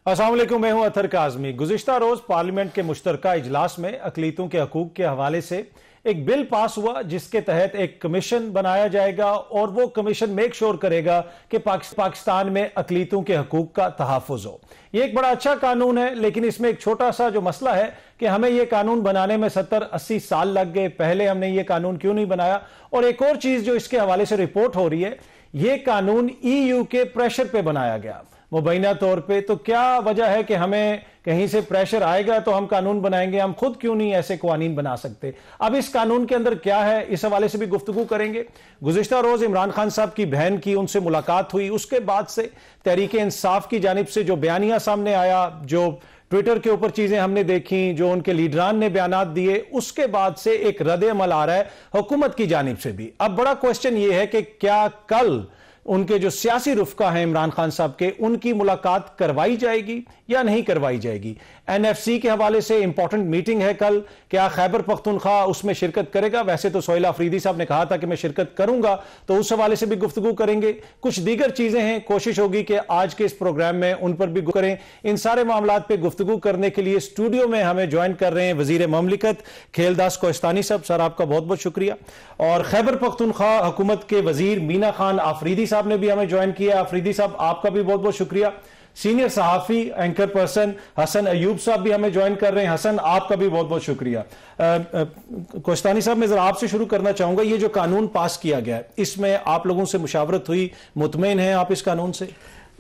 अस्सलाम वालेकुम, मैं हूं अतर काज़मी। गुज़िश्ता रोज पार्लियामेंट के मुश्तरका इजलास में अक़लीतों के हकूक़ के हवाले से एक बिल पास हुआ जिसके तहत एक कमीशन बनाया जाएगा और वो कमीशन मेक श्योर करेगा कि पाकिस्तान में अक़लीतों के हकूक़ का तहफ़्फ़ुज़ हो। ये एक बड़ा अच्छा कानून है, लेकिन इसमें एक छोटा सा जो मसला है कि हमें ये कानून बनाने में 70-80 साल लग गए। पहले हमने ये कानून क्यों नहीं बनाया? और एक और चीज जो इसके हवाले से रिपोर्ट हो रही है, ये कानून EU के प्रेशर पे बनाया गया मुबैना तौर पे। तो क्या वजह है कि हमें कहीं से प्रेशर आएगा तो हम कानून बनाएंगे? हम खुद क्यों नहीं ऐसे कानून बना सकते? अब इस कानून के अंदर क्या है, इस हवाले से भी गुफ्तगू करेंगे। गुज़िश्ता रोज इमरान खान साहब की बहन की उनसे मुलाकात हुई, उसके बाद से तहरीक इंसाफ की जानिब से जो बयानिया सामने आया, जो ट्विटर के ऊपर चीजें हमने देखी, जो उनके लीडरान ने बयानात दिए, उसके बाद से एक रद्द अमल आ रहा है हुकूमत की जानिब से भी। अब बड़ा क्वेश्चन यह है कि क्या कल उनके जो सियासी रुफका हैं इमरान खान साहब के, उनकी मुलाकात करवाई जाएगी या नहीं करवाई जाएगी? NFC के हवाले से इंपॉर्टेंट मीटिंग है कल, क्या खैबर पख्तूनख्वा उसमें शिरकत करेगा? वैसे तो सोहेल अफरीदी साहब ने कहा था कि मैं शिरकत करूंगा, तो उस हवाले से भी गुफ्तगू करेंगे। कुछ दीगर चीजें हैं, कोशिश होगी कि आज के इस प्रोग्राम में उन पर भी करें। इन सारे मामलात पे गुफ्तगू करने के लिए स्टूडियो में हमें ज्वाइन कर रहे हैं वजीर ममलिकत खेलदास कोहिस्तानी साहब। सर, आपका बहुत बहुत शुक्रिया। और खैबर पख्तूनख्वा हुकूमत के वजीर मीना खान आफरीदी साहब ने भी हमें ज्वाइन किया। आफरीदी साहब, आपका भी बहुत बहुत शुक्रिया। सीनियर सहाफी एंकर पर्सन हसन अयूब साहब भी हमें ज्वाइन कर रहे हैं। हसन, आपका भी बहुत बहुत शुक्रिया। कोहिस्तानी साहब, मैं जरा आपसे शुरू करना चाहूंगा। ये जो कानून पास किया गया है, इसमें आप लोगों से मुशावरत हुई, मुतमईन हैं आप इस कानून से?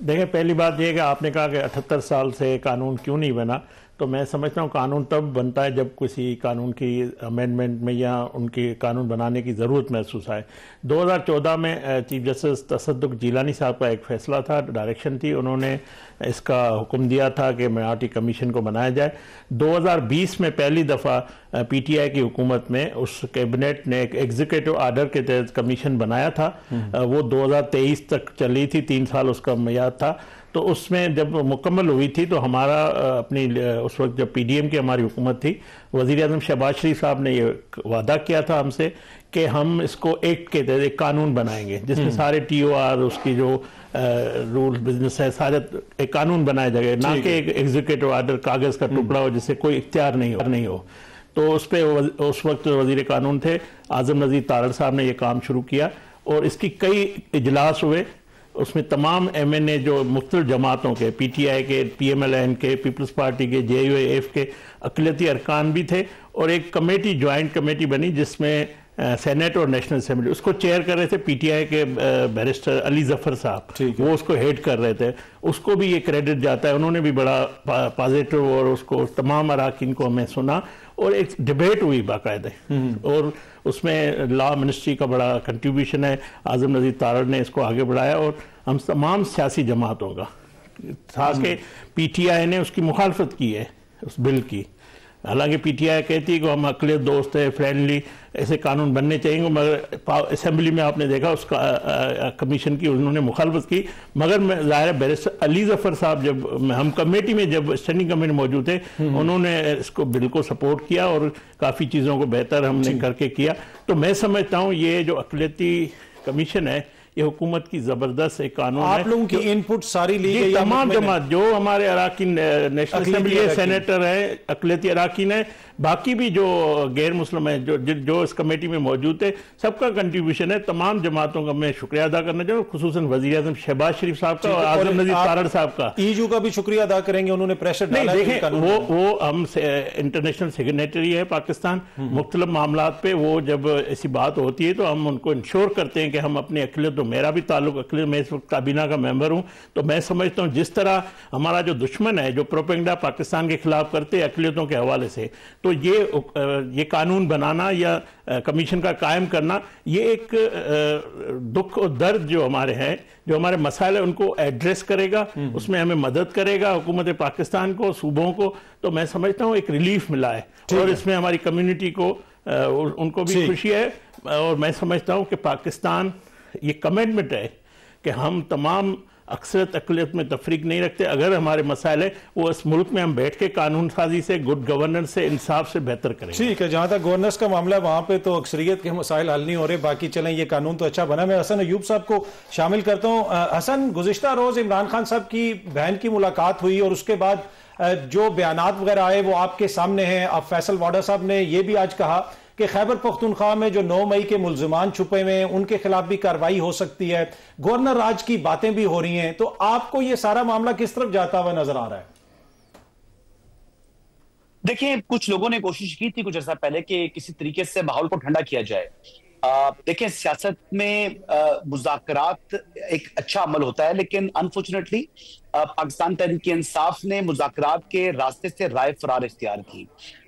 देखिए, पहली बात यह कि आपने कहा कि 78 साल से कानून क्यों नहीं बना, तो मैं समझता हूँ कानून तब बनता है जब किसी कानून की अमेंडमेंट में या उनकी कानून बनाने की ज़रूरत महसूस आए। 2014 में चीफ जस्टिस तसद्दुक जिलानी साहब का एक फ़ैसला था, डायरेक्शन थी, उन्होंने इसका हुक्म दिया था कि माइनॉरिटी कमीशन को बनाया जाए। 2020 में पहली दफ़ा PTI की हुकूमत में उस कैबिनेट ने एक एग्जीक्यूटिव आर्डर के तहत कमीशन बनाया था। वो 2023 तक चली थी, 3 साल उसका मियाद था। तो उसमें जब मुकम्मल हुई थी तो हमारा अपनी उस वक्त जब PDM की हमारी हुकूमत थी, वज़ीर आज़म शहबाज शरीफ साहब ने ये वादा किया था हमसे कि हम इसको एक के तहत एक कानून बनाएंगे जिसमें सारे TOR, उसकी जो रूल बिजनेस है, सारे एक कानून बनाया जाएगा, ना कि एक एग्जीक्यूटिव आर्डर कागज़ का टुकड़ा हो जिससे कोई इख्तियार नहीं हो। तो उस पर उस वक्त वज़ीर कानून थे आज़म नज़ीर तारड़ साहब ने ये काम शुरू किया और इसकी कई इजलास हुए। उसमें तमाम MNA जो मुख्तलिफ जमातों के, PTI के, PMLN के, पीपल्स पार्टी के, JUAF के अक़लियती अरकान भी थे और एक कमेटी, जॉइंट कमेटी बनी जिसमें सेनेट और नेशनल असेंबली, उसको चेयर कर रहे थे PTI के बैरिस्टर अली जफ़र साहब, वो उसको हेड कर रहे थे। उसको भी ये क्रेडिट जाता है, उन्होंने भी बड़ा पॉजिटिव और उसको तमाम अराकीन को हमें सुना और एक डिबेट हुई बाकायदे और उसमें लॉ मिनिस्ट्री का बड़ा कंट्रीब्यूशन है। आज़म नज़ीर तारड़ ने इसको आगे बढ़ाया और हम तमाम सियासी जमातों का था कि PTI ने उसकी मुखालफत की है उस बिल की। हालांकि PTI कहती है कि हम अक़लियत दोस्त है, फ्रेंडली, ऐसे कानून बनने चाहिए, मगर असेंबली में आपने देखा उसका कमीशन की उन्होंने मुखालफत की। मगर ज़ाहिर बैरिस्टर अली जफ़र साहब, जब हम कमेटी में, जब स्टैंडिंग कमेटी में मौजूद थे, उन्होंने इसको बिल को सपोर्ट किया और काफ़ी चीज़ों को बेहतर हमने करके किया। तो मैं समझता हूँ ये जो अक़लियती कमीशन है, ये हुकूमत की जबरदस्त एक कानून है। आप लोगों की इनपुट सारी ली गई? तमाम जमात जो हमारे अराकीन, नेशनल असेंबली है, सेनेटर है, अक़लियती अराकीन है, बाकी भी जो गैर मुस्लिम है, जो इस कमेटी में मौजूद है, सबका कंट्रीब्यूशन है। तमाम जमातों का मैं शुक्रिया अदा करना चाहूँ, खुसूसन वज़ीर आज़म शहबाज शरीफ साहब का और आज़म नज़ीर तारड़ साहब का। EU का भी शुक्रिया अदा करेंगे, उन्होंने प्रेशर डाला। देखें, वो हम इंटरनेशनल सेक्रेटरी है पाकिस्तान, मुख्तलिफ मामलात पे वो जब ऐसी बात होती है तो हम उनको इंश्योर करते हैं कि हम अपनी अक़लियत, मेरा भी ताल्लुक अक़लियत, मैं इस वक्त काबीना का मेंबर हूँ, तो मैं समझता हूँ जिस तरह हमारा जो दुश्मन है, जो प्रोपेगेंडा पाकिस्तान के खिलाफ करते हैं अक़लियतों के हवाले से, तो ये कानून बनाना या कमीशन का कायम करना, ये एक दुख और दर्द जो हमारे हैं, जो हमारे मसाइल है, उनको एड्रेस करेगा, उसमें हमें मदद करेगा हुकूमत पाकिस्तान को, सूबों को। तो मैं समझता हूँ एक रिलीफ मिला है और इसमें हमारी कम्युनिटी को, उनको भी खुशी है। और मैं समझता हूँ कि पाकिस्तान, ये कमिटमेंट है कि हम तमाम अक्सरियत अकलियत में तफरीक नहीं रखते। अगर हमारे मसाइल है वो इस मुल्क में हम बैठ के कानून साजी से, गुड गवर्नेंस से, इंसाफ से बेहतर करेंगे। ठीक है, जहां तक गवर्नेंस का मामला, वहां पे तो अक्सरियत के मसाइल हल नहीं हो रहे। बाकी चलें, ये कानून तो अच्छा बना। मैं हसन अयूब साहब को शामिल करता हूं। हसन, गुज़िश्ता रोज इमरान खान साहब की बहन की मुलाकात हुई और उसके बाद जो बयानात वगैरह आए वो आपके सामने हैं। अब फैसल वाडा साहब ने यह भी आज कहा कि खैबर पख्तूनख्वा में जो 9 मई के मुल्जिमान छुपे हुए हैं उनके खिलाफ भी कार्रवाई हो सकती है। गवर्नर राज की बातें भी हो रही हैं। तो आपको यह सारा मामला किस तरफ जाता हुआ नजर आ रहा है? देखिए, कुछ लोगों ने कोशिश की थी कुछ अर्सा पहले कि किसी तरीके से माहौल को ठंडा किया जाए। देखिए, सियासत में मुज़ाकरात एक अच्छा अमल होता है, लेकिन अनफॉर्चुनेटली पाकिस्तान तहरीक इंसाफ ने मुज़ाकरात के रास्ते से राय फरार इख्तियार की।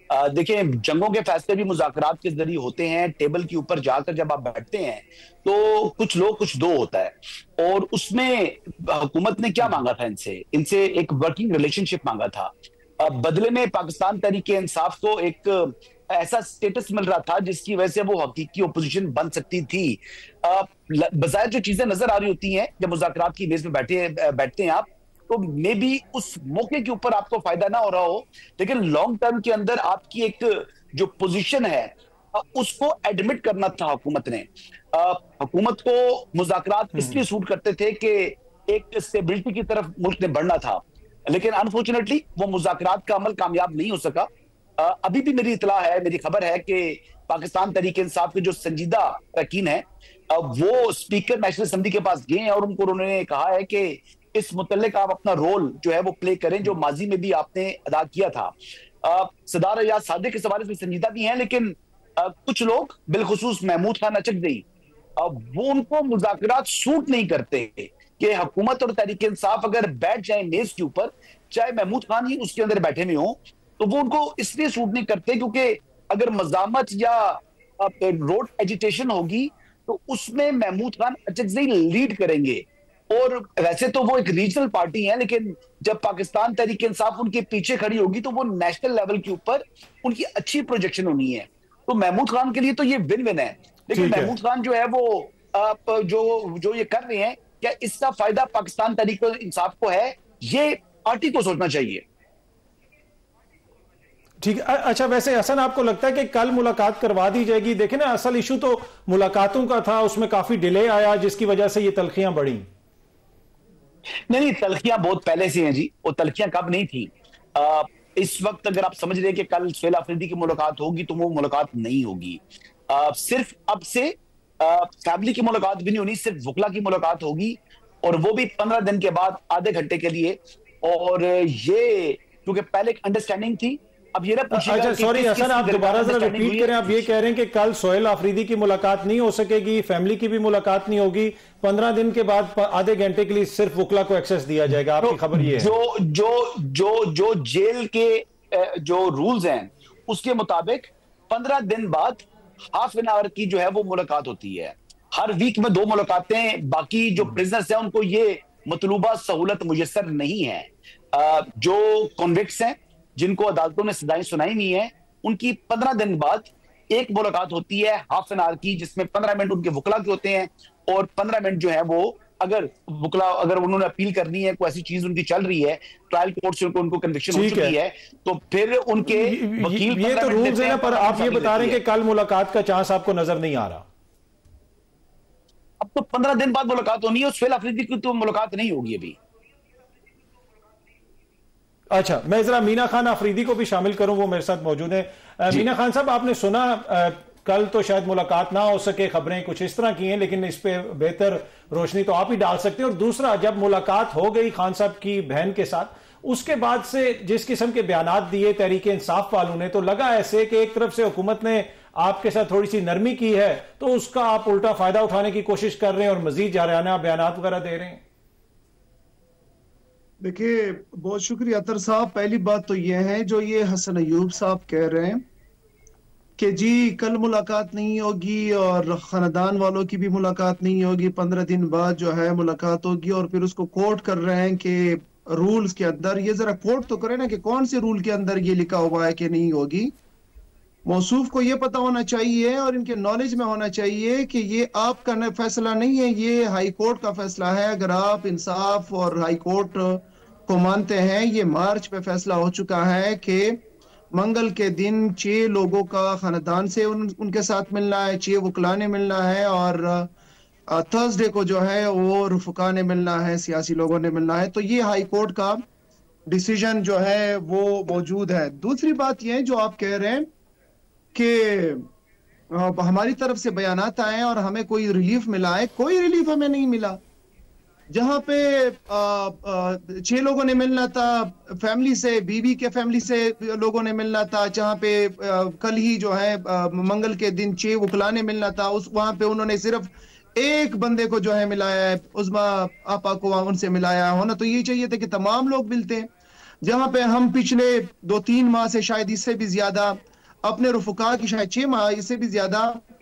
देखिए, जंगों के फैसले भी मुज़ाकरात के जरिए होते हैं। टेबल के ऊपर जाकर जब आप बैठते हैं तो कुछ लोग कुछ दो होता है, और उसमें हुकूमत ने क्या मांगा था इनसे एक वर्किंग रिलेशनशिप मांगा था। बदले में पाकिस्तान तहरीक इंसाफ को एक ऐसा स्टेटस मिल रहा था जिसकी वजह से वो हकीकी ओपोजिशन बन सकती थी। बजाय जो चीजें नजर आ रही होती हैं जब मुज़ाकरात की मेज में बैठते हैं आप, तो मे बी उस मौके के ऊपर आपको फायदा ना हो रहा हो, लेकिन लॉन्ग टर्म के अंदर आपकी एक जो पोजीशन है उसको एडमिट करना था हुकूमत ने। हुकूमत को मुज़ाकरात इसलिए सूट करते थे कि एक स्टेबिलिटी की तरफ मुल्क ने बढ़ना था, लेकिन अनफॉर्चुनेटली वो मुज़ाकरात का अमल कामयाब नहीं हो सका। अभी भी मेरी खबर है कि पाकिस्तान तहरीक इंसाफ के जो संजीदा अरकान है वो स्पीकर नेशनल असेंबली के पास गए हैं और उन्होंने कहा है कि इस मुतल्लिक आप अपना रोल जो है वो प्ले करें जो माजी में भी आपने अदा किया था। सदार रियाज सादिक इस हवाले से संजीदा भी हैं, लेकिन कुछ लोग बिलखुसूस महमूद खान अचकज़ई वो उनको मुज़ाकरात सूट नहीं करते कि हुकूमत और तहरीक इंसाफ अगर बैठ जाए मेज के ऊपर, चाहे महमूद खान ही उसके अंदर बैठे हुए हों, तो वो उनको इसलिए सूट नहीं करते क्योंकि अगर मज़ामत या रोड एजिटेशन होगी तो उसमें महमूद खान अचकज़ई लीड करेंगे। और वैसे तो वो एक रीजनल पार्टी है, लेकिन जब पाकिस्तान तहरीक इंसाफ उनके पीछे खड़ी होगी तो वो नेशनल लेवल के ऊपर उनकी अच्छी प्रोजेक्शन होनी है। तो महमूद खान के लिए तो ये विन विन है, लेकिन महमूद खान जो है वो जो ये कर रहे हैं, क्या इसका फायदा पाकिस्तान तहरीक इंसाफ को है, ये पार्टी को सोचना चाहिए। ठीक है। अच्छा, वैसे हसन आपको लगता है कि कल मुलाकात करवा दी जाएगी? देखें ना, असल इशू तो मुलाकातों का था, उसमें काफी डिले आया जिसकी वजह से ये तलखियां बढ़ी। नहीं, तलखियां बहुत पहले से हैं जी। वो तलखियां कब नहीं थी। इस वक्त अगर आप समझ रहे हैं कि कल सुहेल अफरीदी की मुलाकात होगी तो वो मुलाकात नहीं होगी। सिर्फ अब से फैमिली की मुलाकात भी नहीं होनी, सिर्फ वकला की मुलाकात होगी, और वो भी 15 दिन के बाद आधे घंटे के लिए। और ये क्योंकि पहले एक अंडरस्टैंडिंग थी, अब ये ना पूछिएगा। अच्छा, सॉरी हसन, आप दोबारा जरा रिपीट करें। आप ये कह रहे हैं कि कल सोहेल अफरीदी की मुलाकात नहीं हो सकेगी, फैमिली की भी मुलाकात नहीं होगी, 15 दिन के बाद आधे घंटे के लिए सिर्फ वकला को एक्सेस दिया जाएगा। आपकी खबर ये है? जो जेल के जो रूल्स हैं उसके मुताबिक 15 दिन बाद हाफ एन आवर की जो है वो मुलाकात होती है। हर वीक में 2 मुलाकातें। बाकी जो प्रिजनर्स हैं उनको ये मतलूबा सहूलत मुयस्सर नहीं है। जो कॉन्विक्ट्स हैं जिनको अदालतों ने सजाएं सुनाई नहीं है, उनकी 15 दिन बाद एक मुलाकात होती है हाफ एन आवर की, जिसमें 15 मिनट उनके वकला के होते हैं और 15 मिनट जो है वो अगर उन्होंने अपील करनी है, कोई ऐसी चीज उनकी चल रही है, ट्रायल कोर्ट से उनको कन्विक्शन हो चुकी है, तो फिर उनके वकील। ये तो रूल्स है, पर आप ये बता रहे हैं कि कल मुलाकात का चांस आपको नजर नहीं आ रहा। अब तो 15 दिन बाद मुलाकात होनी है, सुहेल अफरीदी की तो मुलाकात नहीं होगी अभी। अच्छा, मैं जरा मीना खान अफरीदी को भी शामिल करूं, वो मेरे साथ मौजूद है। मीना खान साहब, आपने सुना कल तो शायद मुलाकात ना हो सके, खबरें कुछ इस तरह की हैं, लेकिन इस पे बेहतर रोशनी तो आप ही डाल सकते हैं। और दूसरा, जब मुलाकात हो गई खान साहब की बहन के साथ, उसके बाद से जिस किस्म के बयानात दिए तहरीक इंसाफ वालों ने, तो लगा ऐसे कि एक तरफ से हुकूमत ने आपके साथ थोड़ी सी नरमी की है, तो उसका आप उल्टा फायदा उठाने की कोशिश कर रहे हैं और मजीद जारहाना बयानात वगैरह दे रहे हैं। देखिए, बहुत शुक्रिया अतर साहब। पहली बात तो यह है जो ये हसन अयूब साहब कह रहे हैं कि जी कल मुलाकात नहीं होगी और खानदान वालों की भी मुलाकात नहीं होगी, 15 दिन बाद जो है मुलाकात होगी, और फिर उसको कोट कर रहे हैं कि रूल्स के अंदर। ये जरा कोट तो करें ना कि कौन से रूल के अंदर ये लिखा हुआ है कि नहीं होगी। मौसूफ को ये पता होना चाहिए और इनके नॉलेज में होना चाहिए कि ये आपका फैसला नहीं है, ये हाई कोर्ट का फैसला है। अगर आप इंसाफ और हाई कोर्ट को मानते हैं, ये मार्च पे फैसला हो चुका है कि मंगल के दिन 6 लोगों का खानदान से उनके साथ मिलना है, 6 वकला ने मिलना है, और थर्सडे को जो है वो रुफका ने मिलना है, सियासी लोगों ने मिलना है। तो ये हाई कोर्ट का डिसीजन जो है वो मौजूद है। दूसरी बात ये जो आप कह रहे हैं कि हमारी तरफ से बयानात आए और हमें कोई रिलीफ मिला है, कोई रिलीफ हमें नहीं मिला। जहां पे 6 लोगों ने मिलना था फैमिली से, बीवी के फैमिली से लोगों ने मिलना था, जहां पे कल ही जो है मंगल के दिन 6 वकला ने मिलना था, वहां पे उन्होंने सिर्फ एक बंदे को जो है मिलाया है, उस्मा आपा को उनसे मिलाया। होना तो ये चाहिए था कि तमाम लोग मिलते हैं। जहां पे हम पिछले 2-3 माह से, शायद इससे भी ज्यादा, अपने रुफका की, शायद 6 माह इससे भी ज्यादा,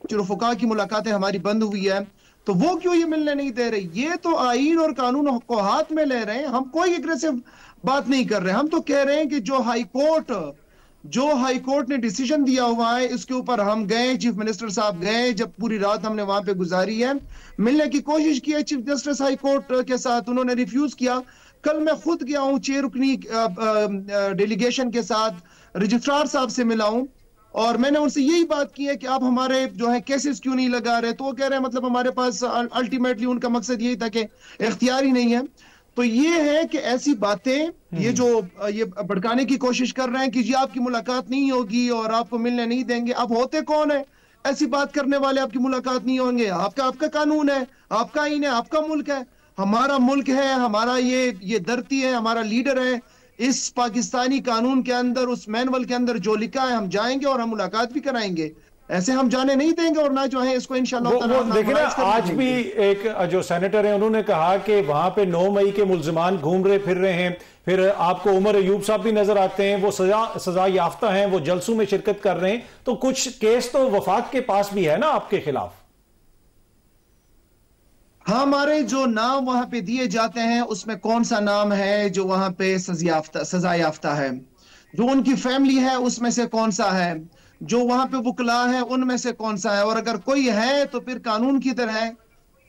जो रुफका की मुलाकातें हमारी बंद हुई है, तो वो क्यों ये मिलने नहीं दे रहे? ये तो आईन और कानून को हाथ में ले रहे हैं। हम कोई एग्रेसिव बात नहीं कर रहे, हम तो कह रहे हैं कि जो हाई कोर्ट ने डिसीजन दिया हुआ है, इसके ऊपर हम गए, चीफ मिनिस्टर साहब गए, जब पूरी रात हमने वहां पे गुजारी है, मिलने की कोशिश की है चीफ जस्टिस हाई कोर्ट के साथ, उन्होंने रिफ्यूज किया। कल मैं खुद गया हूं 6 रुकनी डेलीगेशन के साथ, रजिस्ट्रार साहब से मिला हूं और मैंने उनसे यही बात की है कि आप हमारे जो है केसेस क्यों नहीं लगा रहे। तो वो कह रहे हैं मतलब हमारे पास अल्टीमेटली उनका मकसद यही था कि इख्तियार ही नहीं है। तो ये है कि ऐसी बातें ये भड़काने की कोशिश कर रहे हैं कि जी आपकी मुलाकात नहीं होगी और आपको मिलने नहीं देंगे। अब होते कौन है ऐसी बात करने वाले? आपकी मुलाकात नहीं होंगे, आपका कानून है, आपका आईन है, आपका मुल्क है, हमारा मुल्क है, हमारा ये धरती है, हमारा लीडर है। इस पाकिस्तानी कानून के अंदर, उस मैनुअल के अंदर जो लिखा है, हम जाएंगे और हम मुलाकात भी कराएंगे। ऐसे हम जाने नहीं देंगे और ना जो है इसको इंशाल्लाह। देखिए ना, आज भी एक जो सेनेटर है उन्होंने कहा कि वहां पे 9 मई के मुल्जिमान घूम रहे फिर रहे हैं। फिर आपको उमर अयूब साहब भी नजर आते हैं, वो सजा याफ्ता हैं, वो जलसों में शिरकत कर रहे हैं। तो कुछ केस तो वफाक के पास भी है ना आपके खिलाफ। हमारे जो नाम वहां पे दिए जाते हैं उसमें कौन सा नाम है जो वहां पे सजा याफ्ता है? जो उनकी फैमिली है उसमें से कौन सा है? जो वहां पे वकला है उनमें से कौन सा है? और अगर कोई है तो फिर कानून की तरह है।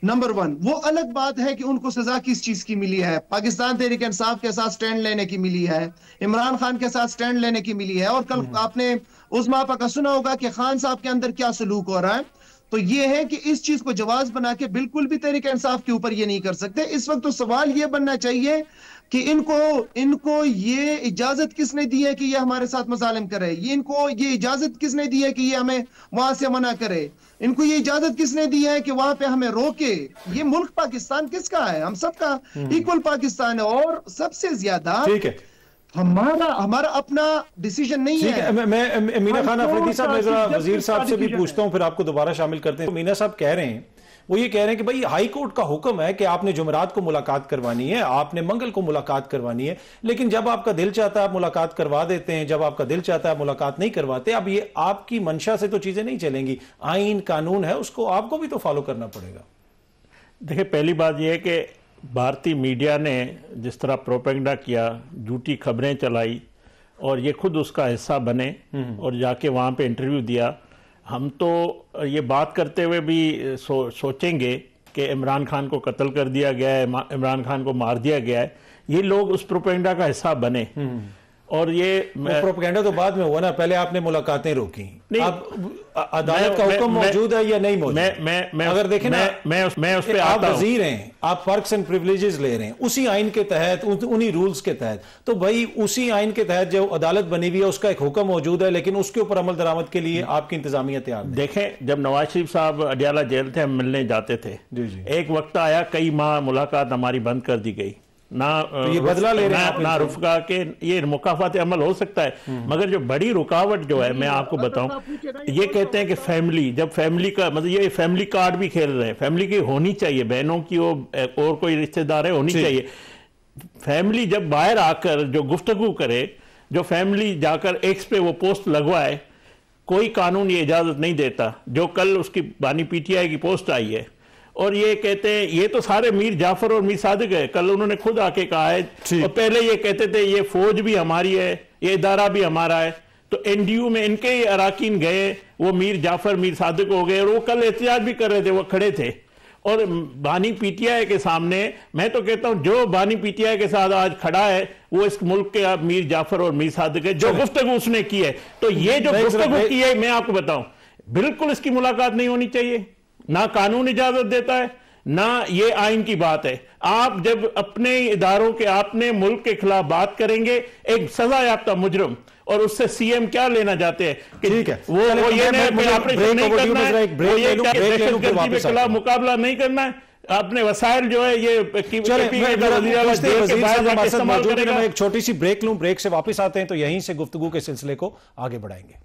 नंबर 1 वो अलग बात है कि उनको सजा किस चीज की मिली है। पाकिस्तान तहरीक इंसाफ के साथ स्टैंड लेने की मिली है, इमरान खान के साथ स्टैंड लेने की मिली है। और कल आपने उस्मा आपा का सुना होगा कि खान साहब के अंदर क्या सलूक हो रहा है। तो ये है कि इस चीज को जवाज बना के बिल्कुल भी तहरीक इंसाफ के ऊपर ये नहीं कर सकते। इस वक्त तो सवाल ये बनना चाहिए कि इनको ये इजाजत किसने दी है कि ये हमारे साथ मजालिम करे? इनको ये इजाजत किसने दी है कि ये हमें वहां से मना करे? इनको ये इजाजत किसने दी है कि वहां पे हमें रोके? ये मुल्क पाकिस्तान किसका है? हम सबका इक्वल पाकिस्तान है। और सबसे ज्यादा ठीक है, हमारा अपना डिसीजन नहीं है। मैं मीना खान अफरीदी साहब, मैं जरा वजीर साहब से भी पूछता हूं, फिर आपको दोबारा शामिल करते हैं। मीना साहब कह रहे हैं, वो ये कह रहे हैं कि भाई हाई कोर्ट का हुक्म है कि आपने जुमेरात को मुलाकात करवानी है, आपने मंगल को मुलाकात करवानी है, लेकिन जब आपका दिल चाहता है आप मुलाकात करवा देते हैं, जब आपका दिल चाहता है आप मुलाकात नहीं करवाते। अब ये आपकी मंशा से तो चीजें नहीं चलेंगी, आईन कानून है, उसको आपको भी तो फॉलो करना पड़ेगा। देखिए, पहली बात यह है कि भारतीय मीडिया ने जिस तरह प्रोपेगेंडा किया, झूठी खबरें चलाई और ये खुद उसका हिस्सा बने और जाके वहाँ पे इंटरव्यू दिया। हम तो ये बात करते हुए भी सोचेंगे कि इमरान खान को कत्ल कर दिया गया है, इमरान खान को मार दिया गया है। ये लोग उस प्रोपेगेंडा का हिस्सा बने और ये प्रोपेगेंडा तो बाद में हुआ ना, पहले आपने मुलाकातें रोकी। अब अदालत का हुक्म मौजूद है या नहीं मौजूद? मैं अगर देखें ना, मैं उस पे आप वजीर हैं, आप पर्क्स एंड प्रिविलेजेस ले रहे हैं उसी आइन के तहत, उन्हीं रूल्स के तहत। तो भाई उसी आइन के तहत जो अदालत बनी हुई है उसका एक हुक्म मौजूद है, लेकिन उसके ऊपर अमल दरामद के लिए आपकी इंतजामिया तैयार नहीं। देखें, जब नवाज शरीफ साहब अडियाला जेल थे, हम मिलने जाते थे, एक वक्त आया कई माह मुलाकात हमारी बंद कर दी गई। ना तो ये बदला ले रहे हैं ना रुफका के ये मुकाफात अमल हो सकता है, मगर जो बड़ी रुकावट जो है, मैं आपको बताऊं, ये कहते हैं कि फैमिली, जब फैमिली का मतलब ये फैमिली कार्ड भी खेल रहे हैं। फैमिली की होनी चाहिए, बहनों की और कोई रिश्तेदार है होनी चाहिए। फैमिली जब बाहर आकर जो गुफ्तगू करे, जो फैमिली जाकर एक्स पे वो पोस्ट लगवाए, कोई कानून ये इजाजत नहीं देता। जो कल उसकी बानी पीटीआई की पोस्ट आई है और ये कहते हैं, ये तो सारे मीर जाफर और मीर सादिक है, कल उन्होंने खुद आके कहा है। और पहले ये कहते थे ये फौज भी हमारी है, ये इदारा भी हमारा है, तो एनडीयू में इनके ही अराकीन गए, वो मीर जाफर मीर सादिक हो गए, और वो कल एहतजाज भी कर रहे थे, वो खड़े थे। और बानी पीटीआई के सामने, मैं तो कहता हूं जो बानी पीटीआई के साथ आज खड़ा है वो इस मुल्क के आप मीर जाफर और मीर सादिक है, जो गुफ्तगू उसने की है। तो ये जो गुफ्तगू की है, मैं आपको बताऊं, बिल्कुल इसकी मुलाकात नहीं होनी चाहिए, ना कानून इजाजत देता है, ना ये आइन की बात है। आप जब अपने इदारों के, अपने मुल्क के खिलाफ बात करेंगे, एक सजा याफ्ता मुजरिम, और उससे सीएम क्या लेना चाहते हैं कि ठीक है, वो ये ऑपरेशन नहीं करना है, दहशतगर्दी के खिलाफ मुकाबला नहीं करना है, अपने वसाइल जो है ये मैं एक छोटी सी ब्रेक लूं, ब्रेक से वापस आते हैं तो यहीं से गुफ्तगू के सिलसिले को आगे बढ़ाएंगे।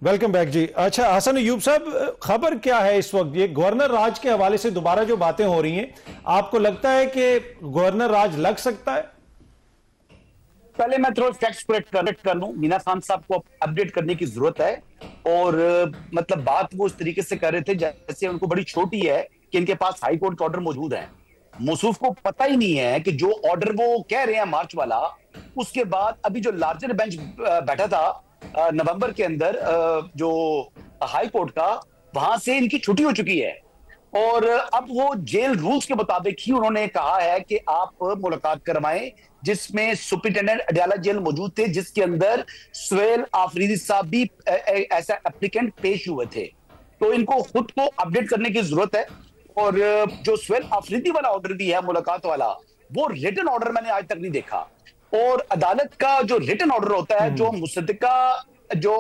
वेलकम बैक जी। अच्छा हसन अय्यूब साहब, खबर क्या है इस वक्त? ये गवर्नर राज के हवाले से दोबारा जो बातें हो रही हैं, आपको लगता है कि गवर्नर राज लग सकता है? पहले मैं थोड़ा फैक्ट्स करेक्ट कर लूं। मीना खान साहब को अपडेट करने की जरूरत है, और मतलब बात वो इस तरीके से कर रहे थे जैसे उनको बड़ी छोटी है कि इनके पास हाई कोर्ट का ऑर्डर मौजूद है। मौसूफ को पता ही नहीं है कि जो ऑर्डर वो कह रहे हैं मार्च वाला, उसके बाद अभी जो लार्जर बेंच बैठा था नवंबर के अंदर जो हाई कोर्ट का, वहां से इनकी छुट्टी हो चुकी है, और अब वो जेल रूल्स के मुताबिक ही उन्होंने कहा है कि आप मुलाकात करवाएं, जिसमें सुप्रिंटेंडेंट अडयाला जेल मौजूद थे, जिसके अंदर सुहेल आफरीदी साहब भी ऐसा एप्लीकेंट पेश हुए थे। तो इनको खुद को अपडेट करने की जरूरत है, और जो सुहेल आफरीदी वाला ऑर्डर भी है मुलाकात वाला, वो रिटन ऑर्डर मैंने आज तक नहीं देखा। और अदालत का जो रिटन ऑर्डर होता है, जो मुसद्दिका जो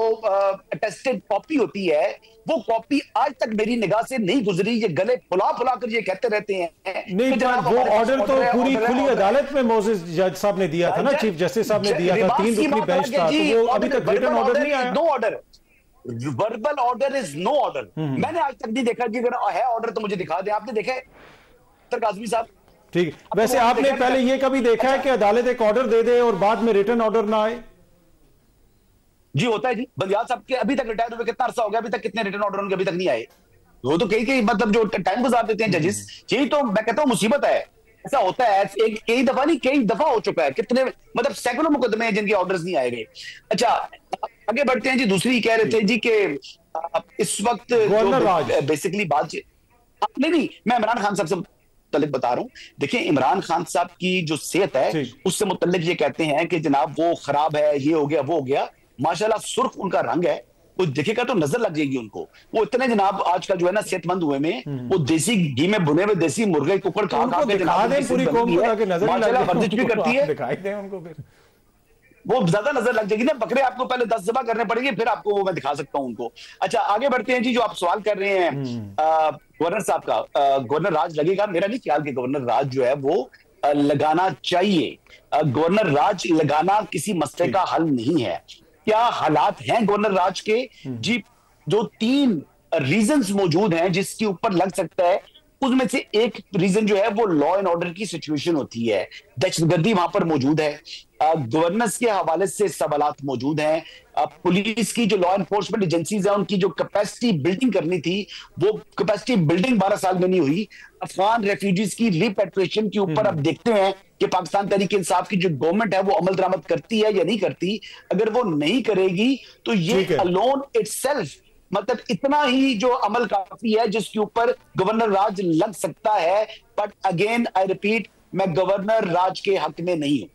अटेस्टेड कॉपी होती है, वो कॉपी आज तक मेरी निगाह से नहीं गुजरी। ये गले फुला फुला कर ये कहते रहते हैं नहीं, वो ऑर्डर तो पूरी खुली अदालत में मोसेस जज साहब ने दिया था ना, चीफ जस्टिस साहब ने दिया था, 3 रुकनी बेंच था, तो वो अभी तक रिटन ऑर्डर नहीं आया। No order, verbal order is no order. मैंने आज तक नहीं देखा कि अगर है ऑर्डर तो मुझे दिखा दे। आपने देखा है काज़मी साहब? ठीक। वैसे आपने पहले ये कभी देखा है कि अदालत एक ऑर्डर दे दे और बाद में रिटन ऑर्डर ना आए? जी होता है जी। बंदियाल साहब के अभी तक रिटायर हुए कितना अरसा हो गया, अभी तक कितने रिटन ऑर्डर उनके अभी तक नहीं आए। वो तो कई मतलब जो टाइम गुजार देते हैं जजेस, यही तो मैं कहता हूं मुसीबत है। ऐसा होता है, एक दफा नहीं कई दफा हो चुका है, कितने मतलब सैकड़ों मुकदमे हैं जिनके ऑर्डर्स नहीं आए। अच्छा आगे बढ़ते हैं जी। दूसरी कह रहे थे जी कि इस वक्त बेसिकली बात नहीं, मैं इमरान खान साहब से मुतल्लिक बता रहा हूं। देखिए इमरान खान साहब की जो सेहत है उससे मुतल्लिक ये कहते हैं कि जनाब वो खराब है, ये हो गया वो हो गया। माशाल्लाह सुर्ख उनका रंग है, वो देखेगा तो नजर लग जाएगी उनको। वो इतने जनाब आजकल जो है ना सेहतमंद हुए में, वो देसी घी में भुने हुए देसी मुर्गे कुकड़ खा खा के माशाल्लाह वर्जिश भी करती है, वो ज्यादा नजर लग जाएगी ना। बकरे आपको पहले 10 दफा करने पड़ेंगे, फिर आपको वो मैं दिखा सकता हूं उनको। अच्छा आगे बढ़ते हैं जी। जो आप सवाल कर रहे हैं गवर्नर साहब का, गवर्नर राज लगेगा? मेरा नहीं ख्याल कि गवर्नर राज जो है वो लगाना चाहिए। गवर्नर राज लगाना किसी मसले का हल नहीं है। क्या हालात हैं गवर्नर राज के? जी जो 3 रीजंस मौजूद हैं जिसके ऊपर लग सकता है, उसमें से एक रीजन जो है वो लॉ एंड ऑर्डर की सिचुएशन होती है। दहशतगर्दी वहां पर मौजूद है, गवर्नेंस के हवाले से सवालात मौजूद हैं, पुलिस की जो लॉ एनफोर्समेंट एजेंसीज है उनकी जो कैपेसिटी बिल्डिंग करनी थी वो कैपेसिटी बिल्डिंग 12 साल में नहीं हुई। अफगान रेफ्यूजीज की रिपेट्रिएशन के ऊपर अब देखते हैं कि पाकिस्तान तहरीक इंसाफ की जो गवर्नमेंट है वो अमल दरामद करती है या नहीं करती। अगर वो नहीं करेगी तो ये अलोन इटसेल्फ मतलब इतना ही जो अमल काफी है जिसके ऊपर गवर्नर राज लग सकता है। बट अगेन आई रिपीट, मैं गवर्नर राज के हक में नहीं हूं।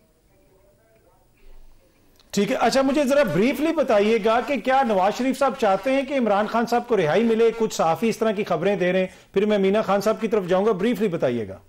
ठीक है। अच्छा मुझे जरा ब्रीफली बताइएगा कि क्या नवाज शरीफ साहब चाहते हैं कि इमरान खान साहब को रिहाई मिले? कुछ सहाफी इस तरह की खबरें दे रहे हैं, फिर मैं मीना खान साहब की तरफ जाऊंगा। ब्रीफली बताइएगा।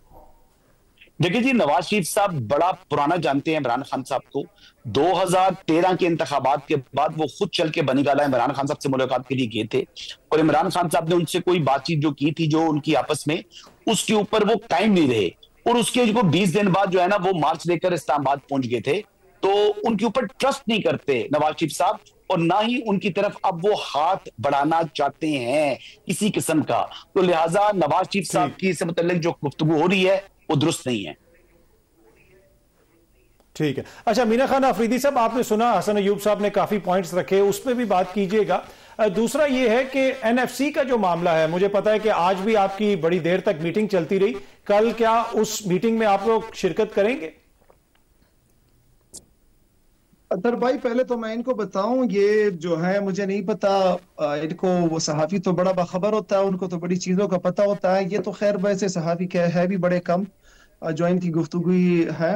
देखिए जी, नवाज शरीफ साहब बड़ा पुराना जानते हैं इमरान खान साहब को। 2013 के इंतखाबात के बाद वो खुद चल के बनी गाला इमरान खान साहब से मुलाकात के लिए गए थे, और इमरान खान साहब ने उनसे कोई बातचीत जो की थी जो उनकी आपस में, उसके ऊपर वो टाइम नहीं रहे, और उसके जो 20 दिन बाद जो है ना वो मार्च लेकर इस्लामाबाद पहुंच गए थे। तो उनके ऊपर ट्रस्ट नहीं करते नवाज शरीफ साहब, और ना ही उनकी तरफ अब वो हाथ बढ़ाना चाहते हैं किसी किस्म का। तो लिहाजा नवाज शरीफ साहब की इससे मुतल्लिक जो गुफ्तगू हो रही है वो दुरुस्त नहीं है। ठीक है। अच्छा मीना खान अफरीदी साहब, आपने सुना हसन अय्यूब साहब ने काफी पॉइंट्स रखे, उस पर भी बात कीजिएगा। दूसरा ये है कि एनएफसी का जो मामला है, मुझे पता है कि आज भी आपकी बड़ी देर तक मीटिंग चलती रही। कल क्या उस मीटिंग में आप लोग शिरकत करेंगे? अतर भाई, पहले तो मैं इनको बताऊं, ये जो है मुझे नहीं पता, इनको वो सहाफी तो बड़ा बाखबर होता है, उनको तो बड़ी चीजों का पता होता है। ये तो खैर वैसे सहाफी के है भी बड़े कम जो इनकी गुफ्तगू है।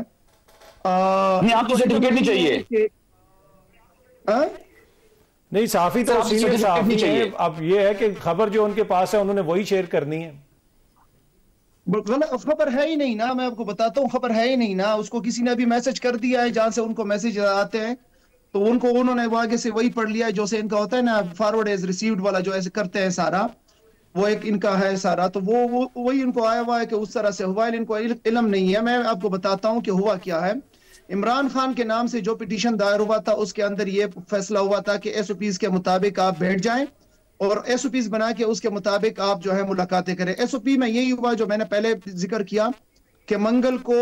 नहीं, आपको सर्टिफिकेट नहीं चाहिए। नहीं, सहाफी तो सीनियर सहाफी है। अब ये है कि खबर जो उनके पास है उन्होंने वही शेयर करनी है। खबर है ही नहीं ना, मैं आपको बताता हूँ, खबर है ही नहीं ना। उसको किसी ने अभी मैसेज कर दिया है, जहां से उनको मैसेज आते हैं तो उन्होंने वो आगे से वही पढ़ लिया है, जो से इनका होता है ना फॉरवर्ड एज रिसीव्ड वाला, जो ऐसे करते हैं सारा, वो एक इनका है सारा। तो वो वही इनको आया हुआ है कि उस तरह से हुआ है, इनको इल्म नहीं है। मैं आपको बताता हूँ कि हुआ क्या है। इमरान खान के नाम से जो पिटीशन दायर हुआ था, उसके अंदर ये फैसला हुआ था कि एसओपीज के मुताबिक आप बैठ जाएं और एसओपीज बना के उसके मुताबिक आप जो है मुलाकातें करें। एसओपी में यही हुआ जो मैंने पहले जिक्र किया कि मंगल को